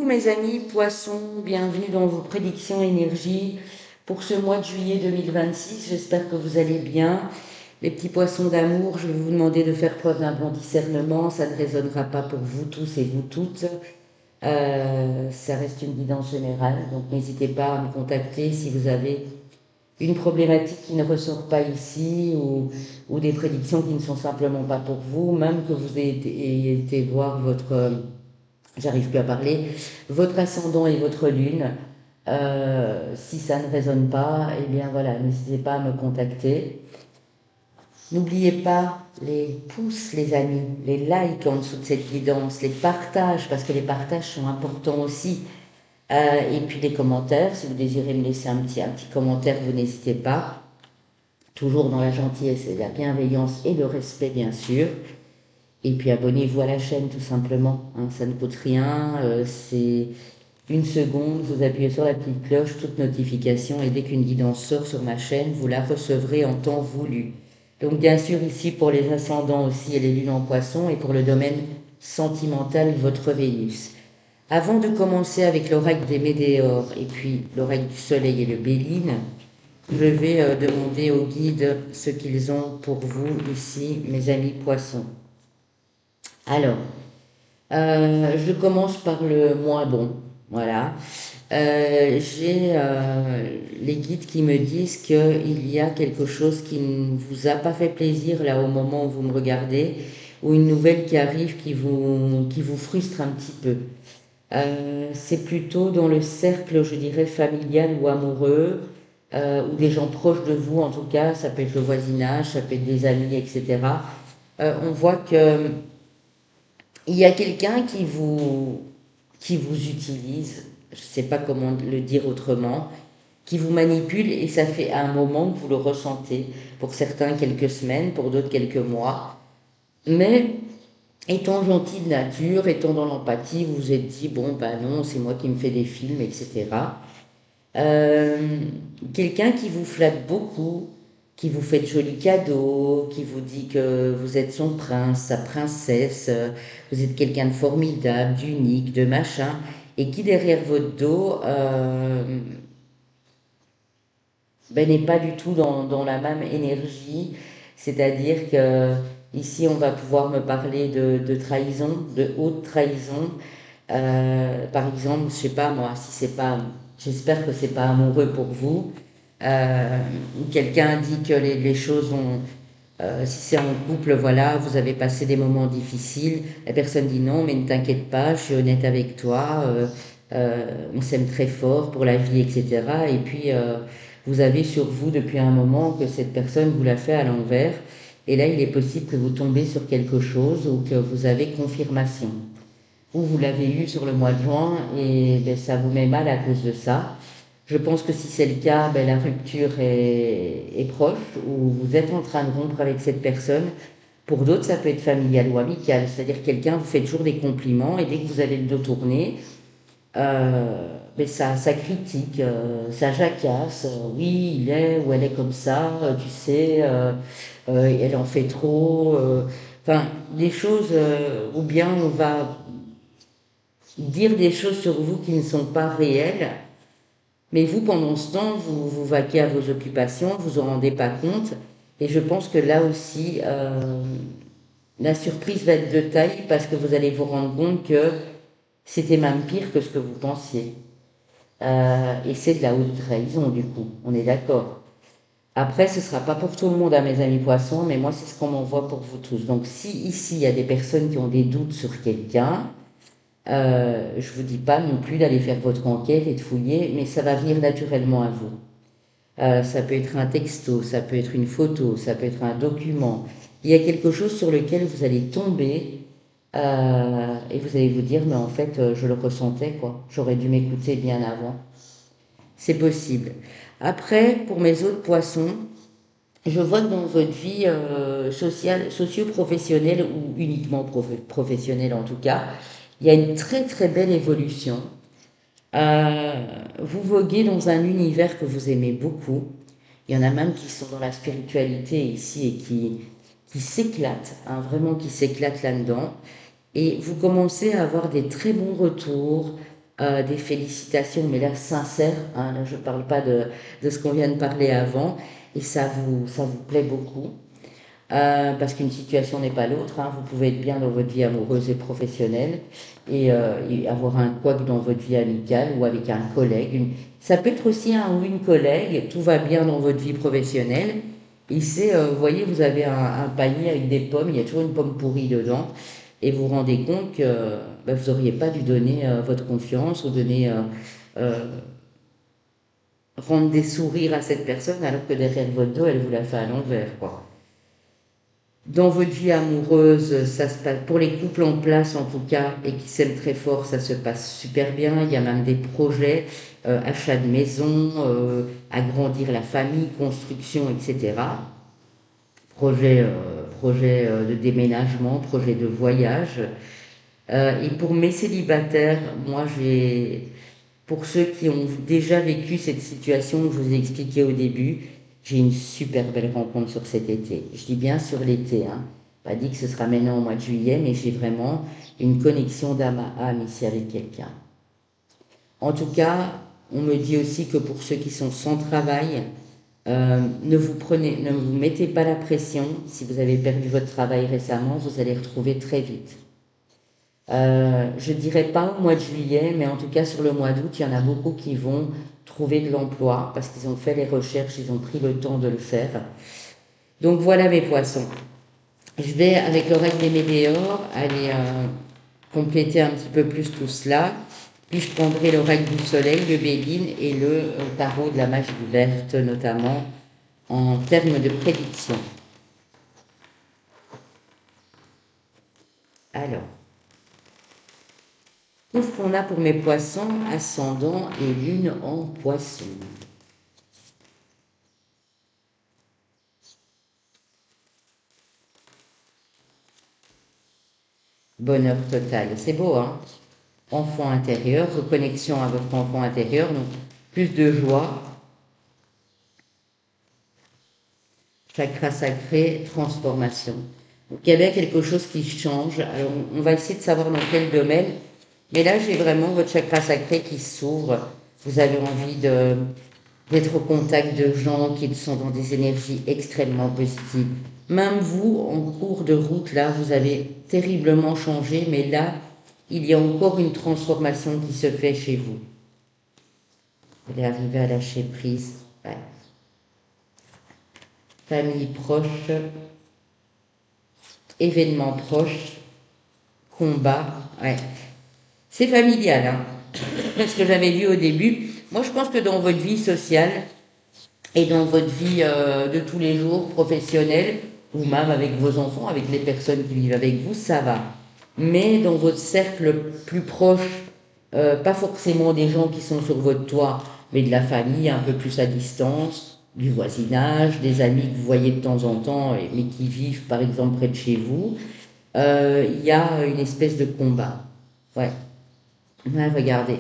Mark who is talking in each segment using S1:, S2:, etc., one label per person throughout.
S1: mes amis poissons, bienvenue dans vos prédictions énergie pour ce mois de juillet 2026. J'espère que vous allez bien. Les petits poissons d'amour, je vais vous demander de faire preuve d'un bon discernement. Ça ne résonnera pas pour vous tous et vous toutes. Ça reste une guidance générale, donc n'hésitez pas à me contacter si vous avez une problématique qui ne ressort pas ici ou des prédictions qui ne sont simplement pas pour vous, même que vous ayez été voir j'arrive plus à parler, votre ascendant et votre lune. Si ça ne résonne pas, eh bien voilà, n'hésitez pas à me contacter. N'oubliez pas les pouces, les amis, les likes en dessous de cette guidance, les partages, parce que les partages sont importants aussi. Et puis les commentaires, si vous désirez me laisser un petit commentaire, vous n'hésitez pas. Toujours dans la gentillesse et la bienveillance et le respect, bien sûr. Et puis abonnez-vous à la chaîne tout simplement, hein, ça ne coûte rien, c'est une seconde, vous appuyez sur la petite cloche, toute notification, et dès qu'une guidance sort sur ma chaîne, vous la recevrez en temps voulu. Donc bien sûr ici pour les ascendants aussi et les lunes en poisson, et pour le domaine sentimental, votre Vénus. Avant de commencer avec l'oracle des Médéors et puis l'oracle du Soleil et le Béline, je vais demander aux guides ce qu'ils ont pour vous ici, mes amis poissons. Alors, je commence par le moins bon. Voilà. J'ai les guides qui me disent qu'il y a quelque chose qui ne vous a pas fait plaisir là au moment où vous me regardez, ou une nouvelle qui arrive qui vous frustre un petit peu. C'est plutôt dans le cercle, je dirais, familial ou amoureux, ou des gens proches de vous en tout cas, ça peut être le voisinage, ça peut être des amis, etc. On voit que il y a quelqu'un qui vous utilise, je ne sais pas comment le dire autrement, qui vous manipule et ça fait un moment que vous le ressentez. Pour certains, quelques semaines, pour d'autres, quelques mois. Mais étant gentil de nature, étant dans l'empathie, vous vous êtes dit, bon, ben non, c'est moi qui me fais des films, etc. Euh, Quelqu'un qui vous flatte beaucoup, qui vous fait de jolis cadeaux, qui vous dit que vous êtes son prince, sa princesse, vous êtes quelqu'un de formidable, d'unique, de machin, et qui derrière votre dos n'est pas du tout dans la même énergie. C'est-à-dire que ici, on va pouvoir me parler de trahison, de haute trahison. Par exemple, je sais pas moi, si c'est pas, j'espère que c'est pas amoureux pour vous. Euh, Quelqu'un dit que les choses ont, si c'est en couple, voilà, vous avez passé des moments difficiles. La personne dit non, mais ne t'inquiète pas, je suis honnête avec toi. On s'aime très fort pour la vie, etc. Et puis vous avez sur vous depuis un moment que cette personne vous l'a fait à l'envers. Et là, il est possible que vous tombez sur quelque chose ou que vous avez confirmation ou vous l'avez eu sur le mois de juin et ben, ça vous met mal à cause de ça. Je pense que si c'est le cas, ben, la rupture est proche ou vous êtes en train de rompre avec cette personne. Pour d'autres, ça peut être familial ou amical, c'est-à-dire quelqu'un vous fait toujours des compliments et dès que vous avez le dos tourné, ben ça critique, ça jacasse. Oui, il est ou elle est comme ça, tu sais, elle en fait trop. Enfin, des choses, ou bien on va dire des choses sur vous qui ne sont pas réelles, mais vous, pendant ce temps, vous vaquez à vos occupations, vous en rendez pas compte, et je pense que là aussi, la surprise va être de taille parce que vous allez vous rendre compte que c'était même pire que ce que vous pensiez. Et c'est de la haute trahison, du coup, on est d'accord. Après, ce ne sera pas pour tout le monde, à mes amis poissons, mais moi, c'est ce qu'on m'envoie pour vous tous. Donc, si ici, il y a des personnes qui ont des doutes sur quelqu'un, je vous dis pas non plus d'aller faire votre enquête et de fouiller, mais ça va venir naturellement à vous. Ça peut être un texto, ça peut être une photo, ça peut être un document. Il y a quelque chose sur lequel vous allez tomber et vous allez vous dire, mais en fait, je le ressentais, quoi. J'aurais dû m'écouter bien avant. C'est possible. Après, pour mes autres poissons, je vois que dans votre vie sociale, socio-professionnelle ou uniquement professionnelle en tout cas, il y a une très très belle évolution. Vous voguez dans un univers que vous aimez beaucoup. Il y en a même qui sont dans la spiritualité ici et qui s'éclatent, hein, vraiment qui s'éclatent là-dedans. Et vous commencez à avoir des très bons retours, des félicitations, mais là sincères, hein, là je ne parle pas de ce qu'on vient de parler avant, et ça vous plaît beaucoup. Parce qu'une situation n'est pas l'autre, hein. Vous pouvez être bien dans votre vie amoureuse et professionnelle et avoir un couac dans votre vie amicale ou avec un collègue. Ça peut être aussi un ou une collègue, tout va bien dans votre vie professionnelle. Et c'est, vous voyez, vous avez un panier avec des pommes, il y a toujours une pomme pourrie dedans, et vous vous rendez compte que vous n'auriez pas dû donner votre confiance ou donner, rendre des sourires à cette personne alors que derrière votre dos, elle vous l'a fait à l'envers, quoi. Dans votre vie amoureuse, ça se passe, pour les couples en place en tout cas, et qui s'aiment très fort, ça se passe super bien. Il y a même des projets, achat de maison, agrandir la famille, construction, etc. Projet de déménagement, projet de voyage. Et pour mes célibataires, moi j'ai, pour ceux qui ont déjà vécu cette situation que je vous ai expliqué au début, j'ai une super belle rencontre sur cet été. Je dis bien sur l'été, hein. Pas dit que ce sera maintenant au mois de juillet, mais j'ai vraiment une connexion d'âme à âme ici avec quelqu'un. En tout cas, on me dit aussi que pour ceux qui sont sans travail, ne vous mettez pas la pression. Si vous avez perdu votre travail récemment, vous allez retrouver très vite. Je dirais pas au mois de juillet, mais en tout cas sur le mois d'août, il y en a beaucoup qui vont trouver de l'emploi parce qu'ils ont fait les recherches, ils ont pris le temps de le faire. Donc voilà mes poissons. Je vais, avec le règle des météores, aller compléter un petit peu plus tout cela. Puis je prendrai le règle du soleil, le Béline et le tarot de la magie verte, notamment en termes de prédiction. Alors, qu'est-ce qu'on a pour mes poissons, ascendant et lune en poisson? Bonheur total, c'est beau, hein? Enfant intérieur, reconnexion à votre enfant intérieur, donc plus de joie. Chakra sacré, transformation. Donc il y a bien quelque chose qui change. Alors on va essayer de savoir dans quel domaine. Mais là, j'ai vraiment votre chakra sacré qui s'ouvre. Vous avez envie d'être au contact de gens qui sont dans des énergies extrêmement positives. Même vous, en cours de route, là, vous avez terriblement changé, mais là, il y a encore une transformation qui se fait chez vous. Vous allez arriver à lâcher prise. Ouais. Famille proche, événements proches, combat. Ouais. C'est familial, hein. Ce que j'avais vu au début. Moi, je pense que dans votre vie sociale et dans votre vie de tous les jours, professionnelle, ou même avec vos enfants, avec les personnes qui vivent avec vous, ça va. Mais dans votre cercle plus proche, pas forcément des gens qui sont sur votre toit, mais de la famille un peu plus à distance, du voisinage, des amis que vous voyez de temps en temps, mais qui vivent par exemple près de chez vous, il y a une espèce de combat. Ouais. Ouais, regardez.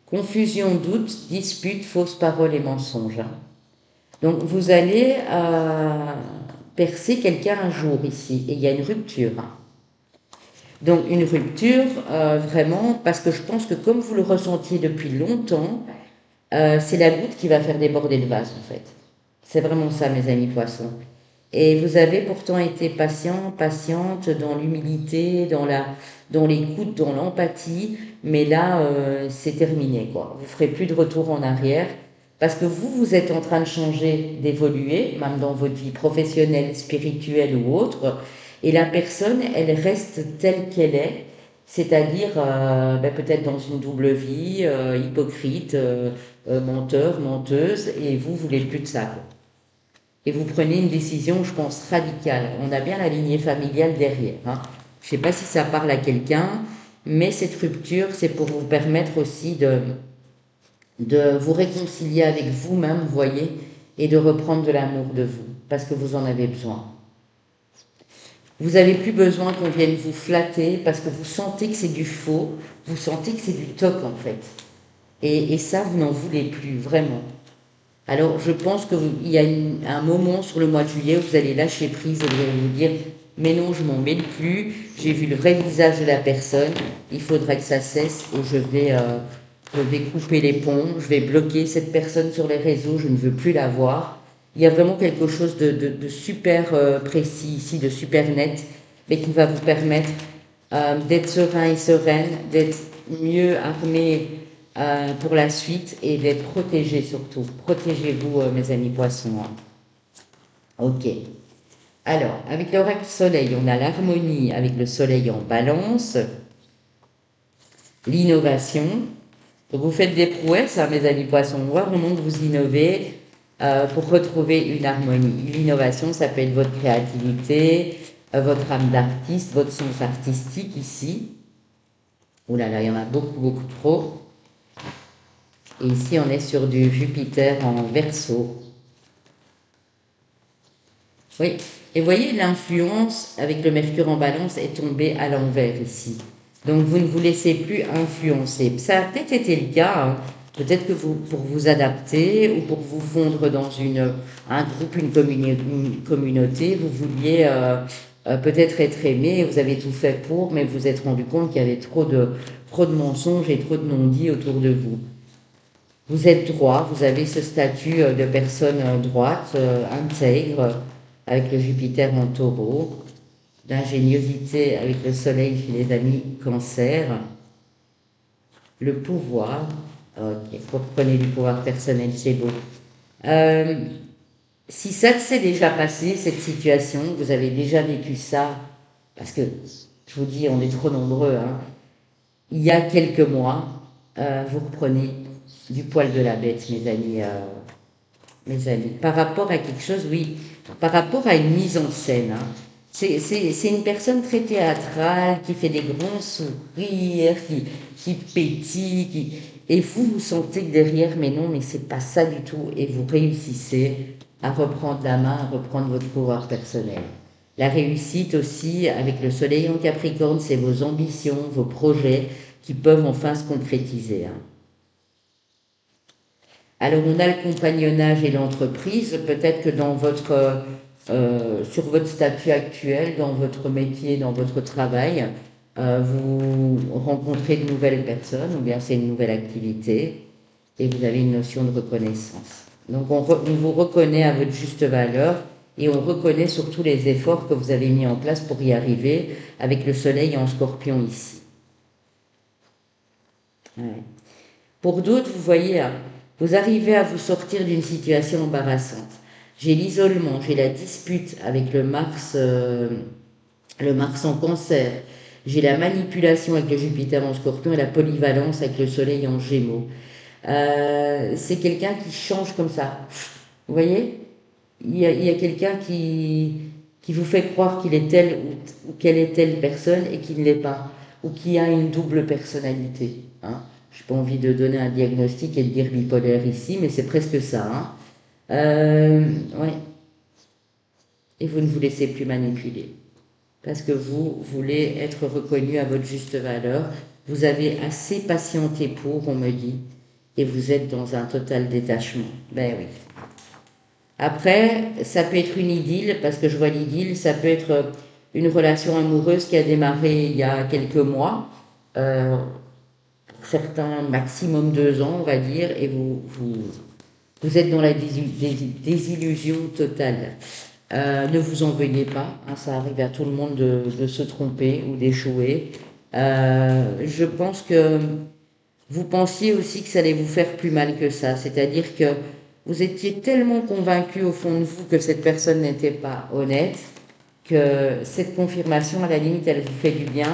S1: Confusion, doute, dispute, fausses paroles et mensonges, hein. Donc vous allez percer quelqu'un un jour ici, et il y a une rupture, hein. Donc une rupture, vraiment, parce que je pense que comme vous le ressentiez depuis longtemps, c'est la goutte qui va faire déborder le vase, en fait. C'est vraiment ça, mes amis poissons. Et vous avez pourtant été patient, patiente dans l'humilité, dans l'écoute, dans l'empathie, mais là, c'est terminé, quoi. Vous ferez plus de retour en arrière, parce que vous êtes en train de changer, d'évoluer, même dans votre vie professionnelle, spirituelle ou autre, et la personne, elle reste telle qu'elle est, c'est-à-dire peut-être dans une double vie, hypocrite, menteur, menteuse, et vous voulez plus de ça, quoi. Et vous prenez une décision, je pense, radicale. On a bien la lignée familiale derrière, hein. Je ne sais pas si ça parle à quelqu'un, mais cette rupture, c'est pour vous permettre aussi de vous réconcilier avec vous-même, vous voyez, et de reprendre de l'amour de vous, parce que vous en avez besoin. Vous n'avez plus besoin qu'on vienne vous flatter, parce que vous sentez que c'est du faux, vous sentez que c'est du toc en fait. Et ça, vous n'en voulez plus, vraiment. Alors, je pense qu'il y a un moment sur le mois de juillet où vous allez lâcher prise et vous allez vous dire mais non, je m'en mêle plus, j'ai vu le vrai visage de la personne, il faudrait que ça cesse et Je vais couper les ponts, je vais bloquer cette personne sur les réseaux, je ne veux plus la voir. Il y a vraiment quelque chose de super précis ici, de super net, mais qui va vous permettre d'être serein et sereine, d'être mieux armé pour la suite et d'être protégé surtout. Protégez-vous, mes amis poissons, hein. Ok. Alors, avec l'oracle soleil, on a l'harmonie avec le soleil en balance, l'innovation. Donc vous faites des prouesses, hein, mes amis poissons, on voit vraiment que vous innovez pour retrouver une harmonie. L'innovation, ça peut être votre créativité, votre âme d'artiste, votre sens artistique ici. Ouh là là, il y en a beaucoup, beaucoup trop. Et ici, on est sur du Jupiter en Verseau. Oui, et vous voyez, l'influence avec le Mercure en Balance est tombée à l'envers ici. Donc vous ne vous laissez plus influencer. Ça a peut-être été le cas, hein. Peut-être que vous, pour vous adapter ou pour vous fondre dans un groupe, une communauté, vous vouliez peut-être être aimé, et vous avez tout fait pour, mais vous vous êtes rendu compte qu'il y avait trop de mensonges et trop de non-dits autour de vous. Vous êtes droit, vous avez ce statut de personne droite, intègre, avec le Jupiter en taureau, d'ingéniosité avec le soleil chez les amis cancer, le pouvoir, ok, reprenez du pouvoir personnel, c'est beau. Si ça s'est déjà passé, cette situation, vous avez déjà vécu ça, parce que, je vous dis, on est trop nombreux, hein, il y a quelques mois, vous reprenez du poil de la bête, mes amis, par rapport à quelque chose, oui, par rapport à une mise en scène, hein. C'est une personne très théâtrale, qui fait des grands sourires, qui pétille, et vous, vous sentez que derrière, mais non, mais c'est pas ça du tout, et vous réussissez à reprendre la main, à reprendre votre pouvoir personnel. La réussite aussi, avec le soleil en Capricorne, c'est vos ambitions, vos projets qui peuvent enfin se concrétiser, hein. Alors, on a le compagnonnage et l'entreprise. Peut-être que sur votre statut actuel, dans votre métier, dans votre travail, vous rencontrez de nouvelles personnes, ou bien c'est une nouvelle activité, et vous avez une notion de reconnaissance. Donc, on vous reconnaît à votre juste valeur, et on reconnaît surtout les efforts que vous avez mis en place pour y arriver, avec le soleil en scorpion ici. Ouais. Pour d'autres, vous voyez, hein, vous arrivez à vous sortir d'une situation embarrassante. J'ai l'isolement, j'ai la dispute avec le Mars en cancer, j'ai la manipulation avec le Jupiter en scorpion et la polyvalence avec le Soleil en gémeaux. C'est quelqu'un qui change comme ça. Vous voyez, il y a quelqu'un qui vous fait croire qu'il est telle ou qu'elle est telle personne et qui ne l'est pas, ou qui a une double personnalité, hein. Je n'ai pas envie de donner un diagnostic et de dire bipolaire ici, mais c'est presque ça, hein. Ouais. Et vous ne vous laissez plus manipuler. Parce que vous voulez être reconnu à votre juste valeur. Vous avez assez patienté pour, on me dit, et vous êtes dans un total détachement. Ben oui. Après, ça peut être une idylle, parce que je vois l'idylle, ça peut être une relation amoureuse qui a démarré il y a quelques mois. Certains maximum 2 ans, on va dire, et vous êtes dans la désillusion totale. Ne vous en veuillez pas, hein, ça arrive à tout le monde de se tromper ou d'échouer. Je pense que vous pensiez aussi que ça allait vous faire plus mal que ça, c'est-à-dire que vous étiez tellement convaincu au fond de vous que cette personne n'était pas honnête, que cette confirmation, à la limite, elle vous fait du bien,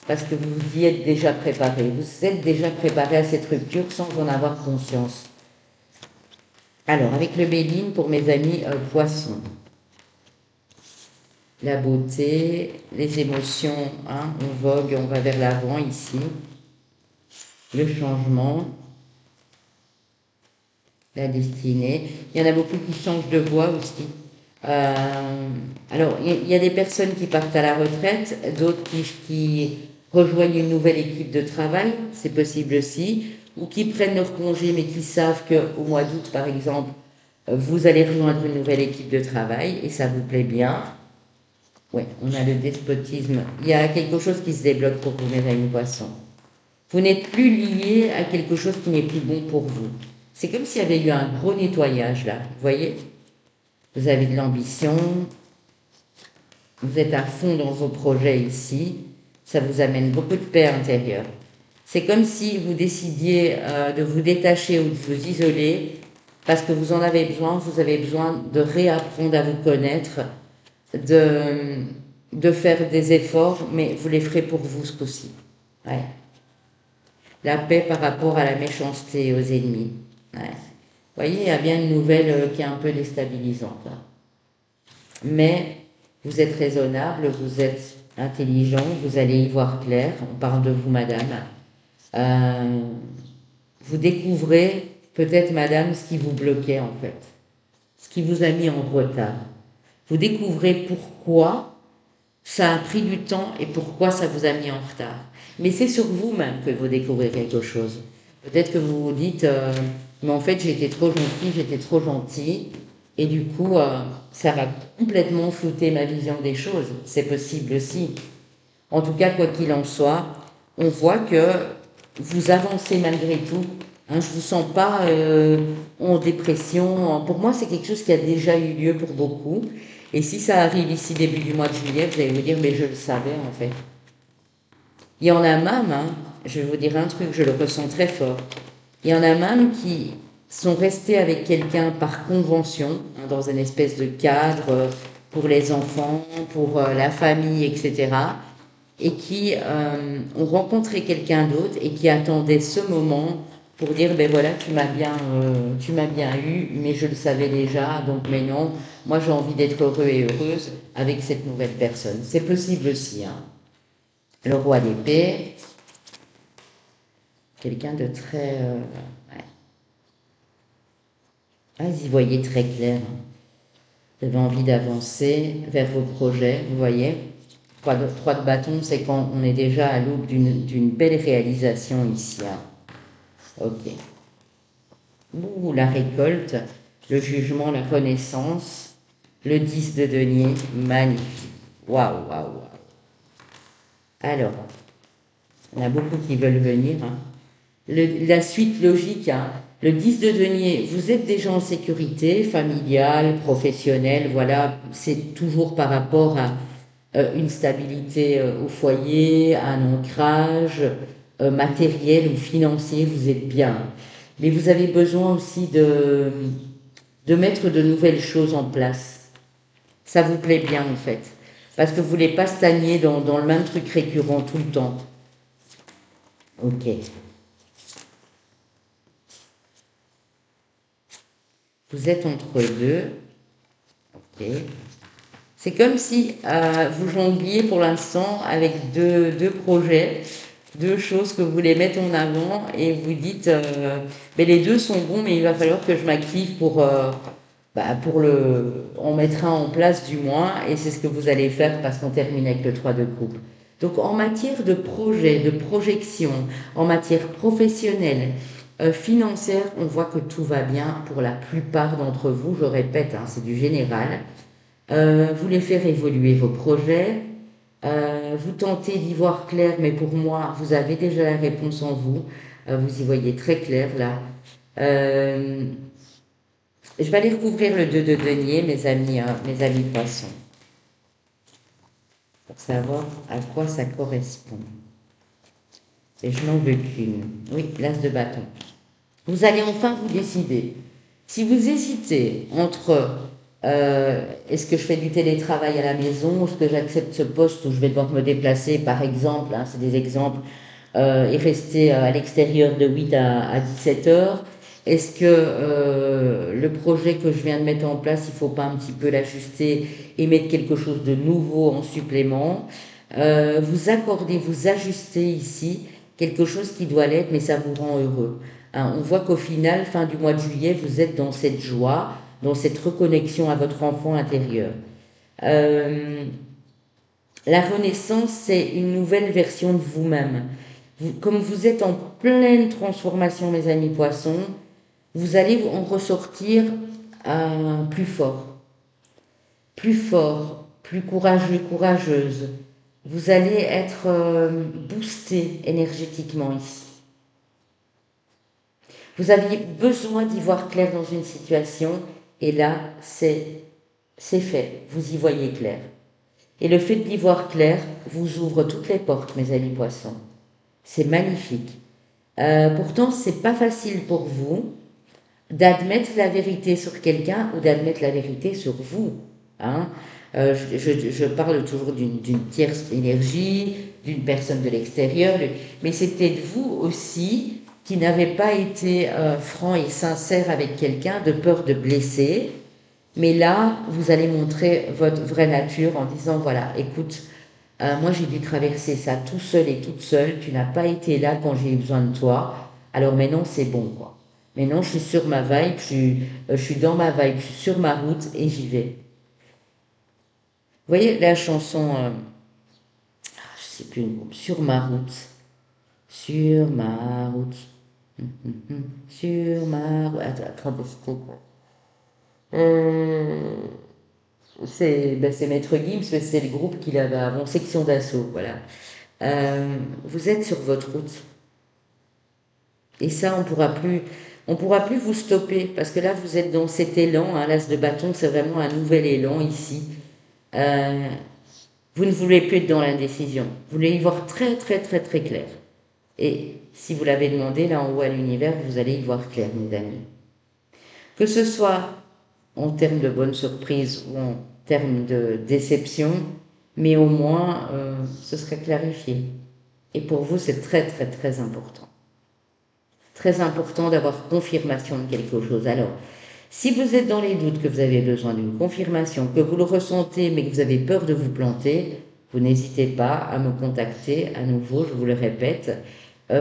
S1: parce que vous y êtes déjà préparé. Vous êtes déjà préparé à cette rupture sans en avoir conscience. Alors, avec le Béline, pour mes amis poissons, la beauté, les émotions, hein, on vogue, on va vers l'avant ici, le changement, la destinée. Il y en a beaucoup qui changent de voie aussi. Alors, il y a des personnes qui partent à la retraite, d'autres qui rejoignent une nouvelle équipe de travail, c'est possible aussi, ou qui prennent leur congé mais qui savent qu'au mois d'août, par exemple, vous allez rejoindre une nouvelle équipe de travail et ça vous plaît bien. Oui, on a le despotisme. Il y a quelque chose qui se débloque pour vous, mes amis poissons. Vous n'êtes plus lié à quelque chose qui n'est plus bon pour vous. C'est comme s'il y avait eu un gros nettoyage là, vous voyez? Vous avez de l'ambition, vous êtes à fond dans vos projets ici, ça vous amène beaucoup de paix intérieure. C'est comme si vous décidiez de vous détacher ou de vous isoler parce que vous en avez besoin de réapprendre à vous connaître, de faire des efforts, mais vous les ferez pour vous ce coup-ci. Ouais. La paix par rapport à la méchanceté, aux ennemis. Ouais. Vous voyez, il y a bien une nouvelle qui est un peu déstabilisante. Là. Mais vous êtes raisonnable, vous êtes intelligent, vous allez y voir clair. On parle de vous, madame. Vous découvrez peut-être, madame, ce qui vous bloquait en fait, ce qui vous a mis en retard. Vous découvrez pourquoi ça a pris du temps et pourquoi ça vous a mis en retard. Mais c'est sur vous-même que vous découvrez quelque chose. Peut-être que vous vous dites, mais en fait j'étais trop gentil, et du coup ça va complètement flouter ma vision des choses. C'est possible aussi. En tout cas, quoi qu'il en soit, on voit que vous avancez malgré tout. Hein, je ne vous sens pas en dépression. Pour moi, c'est quelque chose qui a déjà eu lieu pour beaucoup. Et si ça arrive ici début du mois de juillet, vous allez vous dire, mais je le savais en fait. Il y en a même, hein, je vais vous dire un truc, je le ressens très fort. Il y en a même qui sont restés avec quelqu'un par convention, hein, dans une espèce de cadre pour les enfants, pour la famille, etc. Et qui ont rencontré quelqu'un d'autre et qui attendaient ce moment pour dire ben voilà, tu m'as bien eu, mais je le savais déjà, donc mais non, moi j'ai envie d'être heureux et heureuse avec cette nouvelle personne. C'est possible aussi. Hein. Le roi d'épée, quelqu'un de très... ouais. Ah, vous y voyez très clair. Hein. Vous avez envie d'avancer vers vos projets, vous voyez. 3 de bâton, c'est quand on est déjà à l'aube d'une belle réalisation ici. Hein. Ok. Ouh, la récolte, le jugement, la renaissance, le 10 de denier, magnifique. Waouh, waouh, waouh. Alors, on a beaucoup qui veulent venir. Hein. La suite logique, hein. Le 10 de denier, vous êtes déjà en sécurité, familiale, professionnelle, voilà, c'est toujours par rapport à une stabilité au foyer, un ancrage matériel ou financier, vous êtes bien. Mais vous avez besoin aussi de mettre de nouvelles choses en place. Ça vous plaît bien en fait. Parce que vous ne voulez pas stagner dans le même truc récurrent tout le temps. Ok. Vous êtes entre deux. Ok. C'est comme si vous jongliez pour l'instant avec deux projets, deux choses que vous voulez mettre en avant et vous dites mais les deux sont bons, mais il va falloir que je m'active pour on mettra en place du moins, et c'est ce que vous allez faire parce qu'on termine avec le 3 de coupe. Donc en matière de projet, de projection, en matière professionnelle, financière, on voit que tout va bien pour la plupart d'entre vous, je répète, hein, c'est du général. Vous voulez faire évoluer vos projets, vous tentez d'y voir clair, mais pour moi, vous avez déjà la réponse en vous, vous y voyez très clair là. Je vais aller recouvrir le 2 de denier, mes amis poissons, pour savoir à quoi ça correspond. Et je n'en veux qu'une. Oui, l'as de bâton. Vous allez enfin vous décider. Si vous hésitez entre est-ce que je fais du télétravail à la maison, est-ce que j'accepte ce poste où je vais devoir me déplacer, par exemple, hein, c'est des exemples, et rester à l'extérieur de 8 à 17 heures. Est-ce que le projet que je viens de mettre en place, il ne faut pas un petit peu l'ajuster et mettre quelque chose de nouveau en supplément? Vous accordez, vous ajustez ici quelque chose qui doit l'être, mais ça vous rend heureux. Hein, on voit qu'au final, fin du mois de juillet, vous êtes dans cette joie, dans cette reconnexion à votre enfant intérieur. La renaissance, c'est une nouvelle version de vous-même. Comme vous êtes en pleine transformation, mes amis poissons, vous allez en ressortir plus fort, plus courageux, courageuse, vous allez être boosté énergétiquement ici. Vous aviez besoin d'y voir clair dans une situation, et là, c'est fait, vous y voyez clair. Et le fait d'y voir clair vous ouvre toutes les portes, mes amis poissons. C'est magnifique. Pourtant, c'est pas facile pour vous d'admettre la vérité sur quelqu'un ou d'admettre la vérité sur vous. Hein. Je parle toujours d'une tierce énergie, d'une personne de l'extérieur, mais c'est peut-être vous aussi qui n'avez pas été franc et sincère avec quelqu'un de peur de blesser. Mais là, vous allez montrer votre vraie nature en disant, voilà, écoute, moi j'ai dû traverser ça tout seul et toute seule, tu n'as pas été là quand j'ai eu besoin de toi, alors maintenant c'est bon, quoi. Maintenant je suis sur ma vibe, je suis dans ma vibe, je suis sur ma route et j'y vais. Vous voyez la chanson, je sais plus, sur ma route, sur ma route, sur ma route, attends, c'était quoi? C'est Maître Gims, c'est le groupe qu'il avait avant, Section d'Assaut, voilà. Vous êtes sur votre route. Et ça, on pourra plus vous stopper, parce que là, vous êtes dans cet élan, hein, l'as de bâton, c'est vraiment un nouvel élan ici. Euh, vous ne voulez plus être dans l'indécision. Vous voulez y voir très, très, très, très clair. Et si vous l'avez demandé, là en haut à l'univers, vous allez y voir clair, mes amis. Que ce soit en termes de bonne surprise ou en termes de déception, mais au moins, ce serait clarifié. Et pour vous, c'est très, très, très important. Très important d'avoir confirmation de quelque chose. Alors, si vous êtes dans les doutes, que vous avez besoin d'une confirmation, que vous le ressentez, mais que vous avez peur de vous planter, vous n'hésitez pas à me contacter à nouveau, je vous le répète.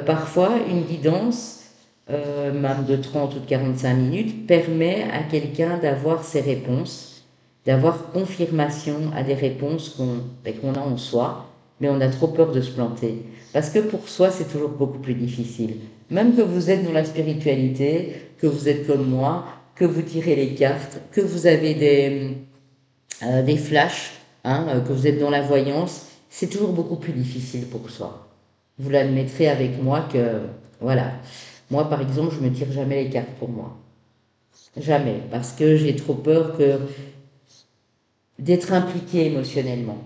S1: Parfois, une guidance, même de 30 ou de 45 minutes, permet à quelqu'un d'avoir ses réponses, d'avoir confirmation à des réponses qu'on a en soi, mais on a trop peur de se planter. Parce que pour soi, c'est toujours beaucoup plus difficile. Même que vous êtes dans la spiritualité, que vous êtes comme moi, que vous tirez les cartes, que vous avez des flashs, hein, que vous êtes dans la voyance, c'est toujours beaucoup plus difficile pour soi. Vous l'admettrez avec moi que, voilà. Moi, par exemple, je ne me tire jamais les cartes pour moi. Jamais. Parce que j'ai trop peur d'être impliquée émotionnellement.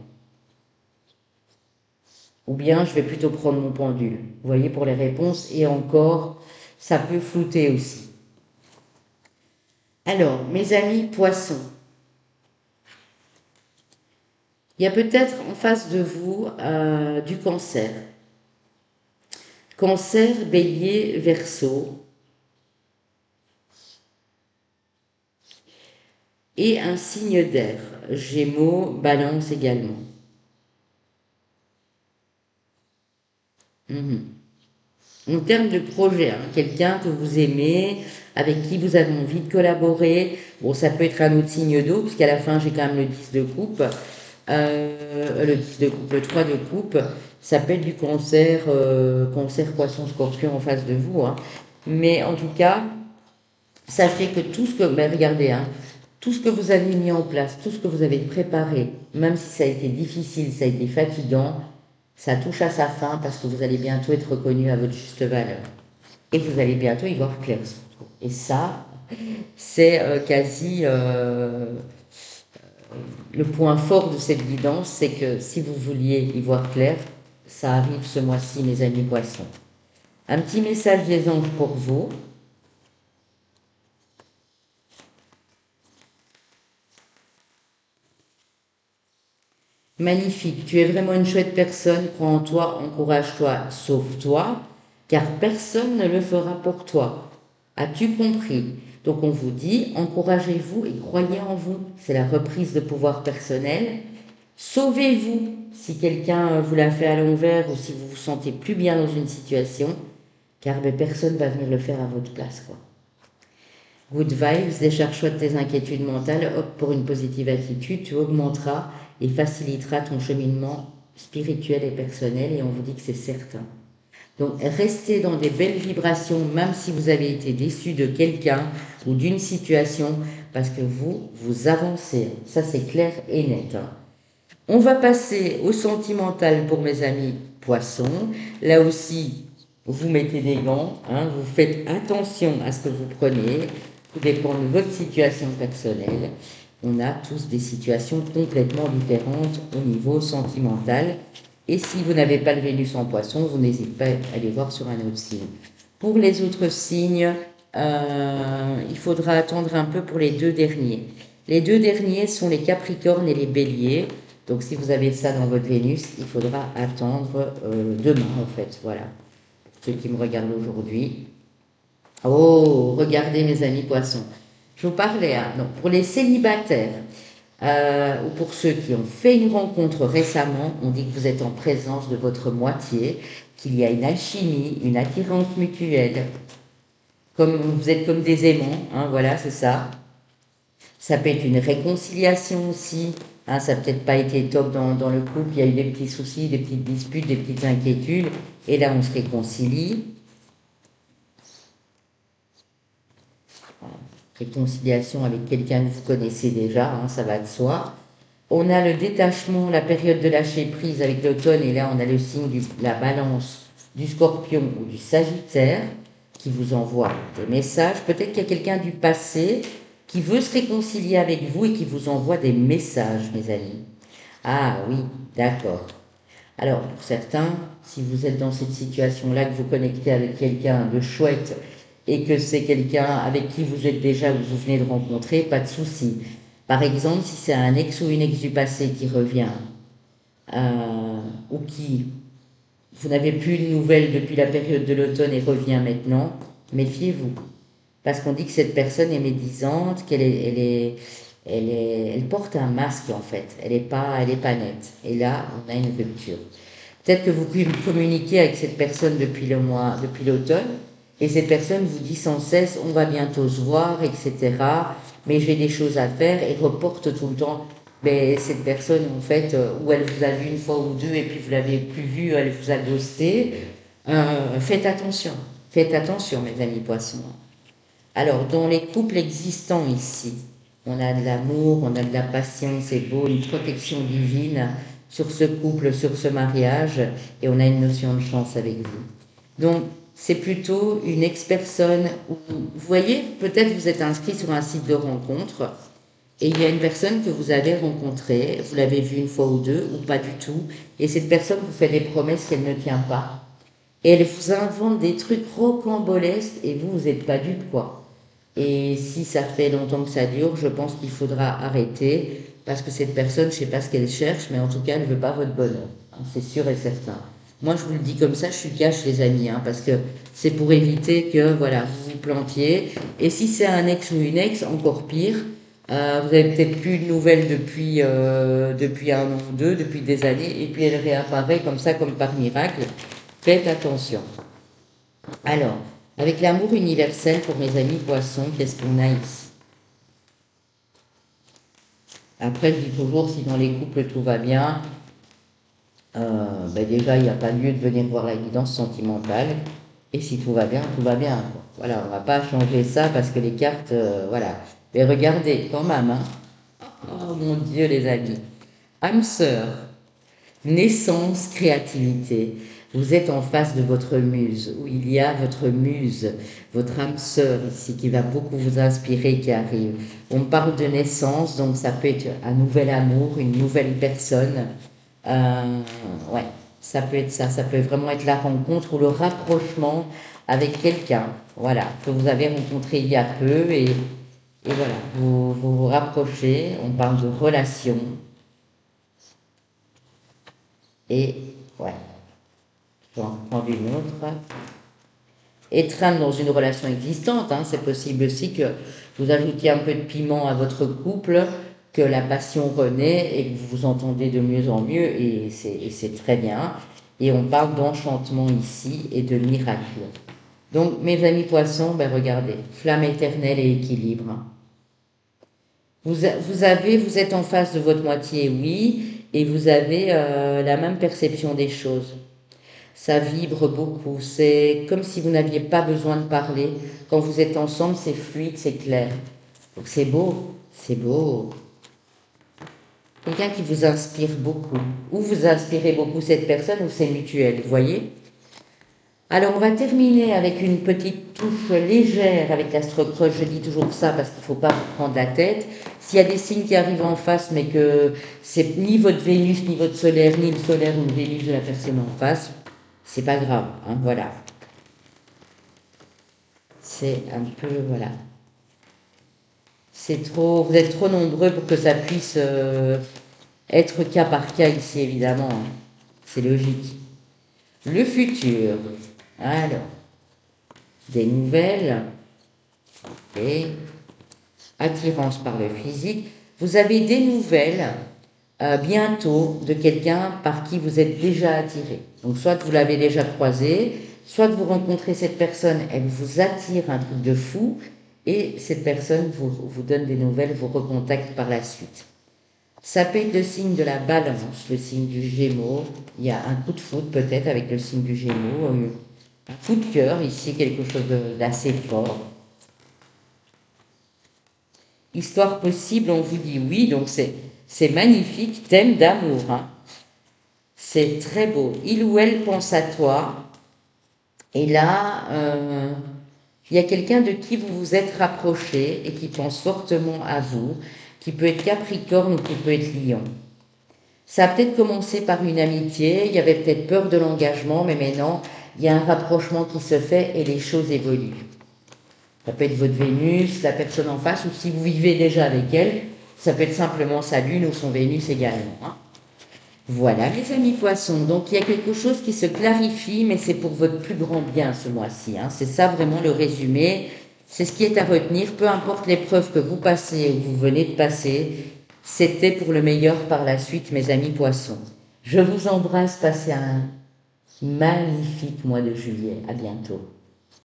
S1: Ou bien je vais plutôt prendre mon pendule. Vous voyez, pour les réponses, et encore, ça peut flouter aussi. Alors, mes amis poissons, il y a peut-être en face de vous du cancer. Cancer, bélier, verseau. Et un signe d'air, gémeaux, balance également. En termes de projet, hein, quelqu'un que vous aimez, avec qui vous avez envie de collaborer. Bon, ça peut être un autre signe d'eau, puisqu'à la fin, j'ai quand même le 10 de coupe. Le 10 de coupe, le 3 de coupe. Ça peut être du cancer, cancer, poisson, scorpion en face de vous. Hein. Mais en tout cas, sachez que tout ce que... Ben regardez, hein, tout ce que vous avez mis en place, tout ce que vous avez préparé, même si ça a été difficile, ça a été fatigant, ça touche à sa fin parce que vous allez bientôt être reconnu à votre juste valeur. Et vous allez bientôt y voir clair surtout. Et ça, c'est quasi le point fort de cette guidance, c'est que si vous vouliez y voir clair, ça arrive ce mois-ci, mes amis poissons. Un petit message des anges pour vous. Magnifique, tu es vraiment une chouette personne, crois en toi, encourage-toi, sauve-toi, car personne ne le fera pour toi. As-tu compris? Donc on vous dit, encouragez-vous et croyez en vous. C'est la reprise de pouvoir personnel. Sauvez-vous si quelqu'un vous l'a fait à l'envers ou si vous vous sentez plus bien dans une situation, car personne ne va venir le faire à votre place, quoi. Good vibes, décharge-toi de tes inquiétudes mentales, opte pour une positive attitude, tu augmenteras et faciliteras ton cheminement spirituel et personnel, et on vous dit que c'est certain. Donc restez dans des belles vibrations, même si vous avez été déçu de quelqu'un ou d'une situation, parce que vous avancez. Ça c'est clair et net. Hein. On va passer au sentimental pour mes amis poissons. Là aussi, vous mettez des gants, hein, vous faites attention à ce que vous prenez. Tout dépend de votre situation personnelle. On a tous des situations complètement différentes au niveau sentimental. Et si vous n'avez pas le Vénus en poisson, vous n'hésitez pas à aller voir sur un autre signe. Pour les autres signes, il faudra attendre un peu pour les deux derniers. Les deux derniers sont les Capricornes et les Béliers. Donc si vous avez ça dans votre Vénus, il faudra attendre demain en fait. Voilà. Ceux qui me regardent aujourd'hui. Oh, regardez mes amis poissons. Je vous parlais, hein, donc pour les célibataires ou pour ceux qui ont fait une rencontre récemment, on dit que vous êtes en présence de votre moitié, qu'il y a une alchimie, une attirance mutuelle. Comme vous êtes comme des aimants, hein, voilà, c'est ça. Ça peut être une réconciliation aussi. Hein, ça n'a peut-être pas été top dans le couple, il y a eu des petits soucis, des petites disputes, des petites inquiétudes. Et là, on se réconcilie. Réconciliation avec quelqu'un que vous connaissez déjà, hein, ça va de soi. On a le détachement, la période de lâcher prise avec l'automne, et là on a le signe de la balance du scorpion ou du sagittaire qui vous envoie des messages. Peut-être qu'il y a quelqu'un du passé qui veut se réconcilier avec vous et qui vous envoie des messages, mes amis. Ah oui, d'accord. Alors, pour certains, si vous êtes dans cette situation-là, que vous connectez avec quelqu'un de chouette et que c'est quelqu'un avec qui vous êtes déjà, que vous venez de rencontrer, pas de souci. Par exemple, si c'est un ex ou une ex du passé qui revient, ou qui, vous n'avez plus de nouvelles depuis la période de l'automne et revient maintenant, méfiez-vous. Parce qu'on dit que cette personne est médisante, elle porte un masque en fait. Elle n'est pas nette. Et là, on a une rupture. Peut-être que vous communiquez avec cette personne depuis l'automne, et cette personne vous dit sans cesse, on va bientôt se voir, etc. Mais j'ai des choses à faire, et reporte tout le temps. Mais cette personne, en fait, où elle vous a vu une fois ou deux, et puis vous l'avez plus vue, elle vous a ghosté. Faites attention. Faites attention, mes amis poissons. Alors, dans les couples existants ici, on a de l'amour, on a de la patience, c'est beau, une protection divine sur ce couple, sur ce mariage, et on a une notion de chance avec vous. Donc, c'est plutôt une ex-personne où, vous voyez, peut-être vous êtes inscrit sur un site de rencontre, et il y a une personne que vous avez rencontrée, vous l'avez vue une fois ou deux, ou pas du tout, et cette personne vous fait des promesses qu'elle ne tient pas. Et elle vous invente des trucs rocambolesques, et vous n'êtes pas dupe, quoi. Et si ça fait longtemps que ça dure, je pense qu'il faudra arrêter parce que cette personne, je ne sais pas ce qu'elle cherche, mais en tout cas, elle ne veut pas votre bonheur. Hein, c'est sûr et certain. Moi, je vous le dis comme ça, je suis cash, les amis, hein, parce que c'est pour éviter que voilà, vous vous plantiez. Et si c'est un ex ou une ex, encore pire, vous avez peut-être plus de nouvelles depuis un an ou deux, depuis des années, et puis elle réapparaît comme ça, comme par miracle. Faites attention. Alors, avec l'amour universel pour mes amis poissons, qu'est-ce qu'on a ici? Après, je dis toujours, si dans les couples tout va bien, déjà, il n'y a pas lieu de venir voir la guidance sentimentale. Et si tout va bien, tout va bien. Quoi. Voilà, on ne va pas changer ça parce que les cartes, voilà. Mais regardez, quand même, hein. Oh mon Dieu, les amis. Âme sœur, naissance, créativité. Vous êtes en face de votre muse, où il y a votre muse, votre âme sœur ici, qui va beaucoup vous inspirer, qui arrive. On parle de naissance, donc ça peut être un nouvel amour, une nouvelle personne. Ouais, ça peut être ça, ça peut vraiment être la rencontre ou le rapprochement avec quelqu'un, voilà, que vous avez rencontré il y a peu, et voilà, vous rapprochez, on parle de relation, et ouais. Je vais en prendre une autre. Étreindre dans une relation existante, hein, c'est possible aussi que vous ajoutiez un peu de piment à votre couple, que la passion renaît et que vous vous entendez de mieux en mieux, et c'est très bien. Et on parle d'enchantement ici et de miracle. Donc, mes amis poissons, ben regardez, flamme éternelle et équilibre. Vous êtes en face de votre moitié, oui, et vous avez la même perception des choses. Ça vibre beaucoup, c'est comme si vous n'aviez pas besoin de parler. Quand vous êtes ensemble, c'est fluide, c'est clair. Donc c'est beau, c'est beau. quelqu'un qui vous inspire beaucoup. Ou vous inspirez beaucoup cette personne, ou c'est mutuel, vous voyez? Alors, on va terminer avec une petite touche légère avec l'astrocroche. Je dis toujours ça parce qu'il ne faut pas vous prendre la tête. S'il y a des signes qui arrivent en face, mais que c'est ni votre Vénus, ni votre solaire, ni le solaire ou le Vénus de la personne en face, c'est pas grave, hein, voilà. C'est un peu, voilà. C'est trop, vous êtes trop nombreux pour que ça puisse être cas par cas ici, évidemment, hein. C'est logique. Le futur. Alors, des nouvelles. Et attirance par le physique. Vous avez des nouvelles bientôt de quelqu'un par qui vous êtes déjà attiré. Donc soit vous l'avez déjà croisé, soit vous rencontrez cette personne, elle vous attire un truc de fou, et cette personne vous donne des nouvelles, vous recontacte par la suite. Ça peut être le signe de la balance, le signe du Gémeaux. Il y a un coup de foudre peut-être avec le signe du Gémeaux, un coup de cœur ici, quelque chose d'assez fort. Histoire possible, on vous dit oui, donc c'est magnifique, thème d'amour, hein. C'est très beau. Il ou elle pense à toi. Et là, il y a quelqu'un de qui vous vous êtes rapproché et qui pense fortement à vous, qui peut être Capricorne ou qui peut être Lion. Ça a peut-être commencé par une amitié, il y avait peut-être peur de l'engagement, mais maintenant, il y a un rapprochement qui se fait et les choses évoluent. Ça peut être votre Vénus, la personne en face, ou si vous vivez déjà avec elle, ça peut être simplement sa Lune ou son Vénus également, hein. Voilà, mes amis poissons. Donc, il y a quelque chose qui se clarifie, mais c'est pour votre plus grand bien ce mois-ci, hein. C'est ça vraiment le résumé. C'est ce qui est à retenir. Peu importe l'épreuve que vous passez ou vous venez de passer, c'était pour le meilleur par la suite, mes amis poissons. Je vous embrasse. Passez un magnifique mois de juillet. À bientôt.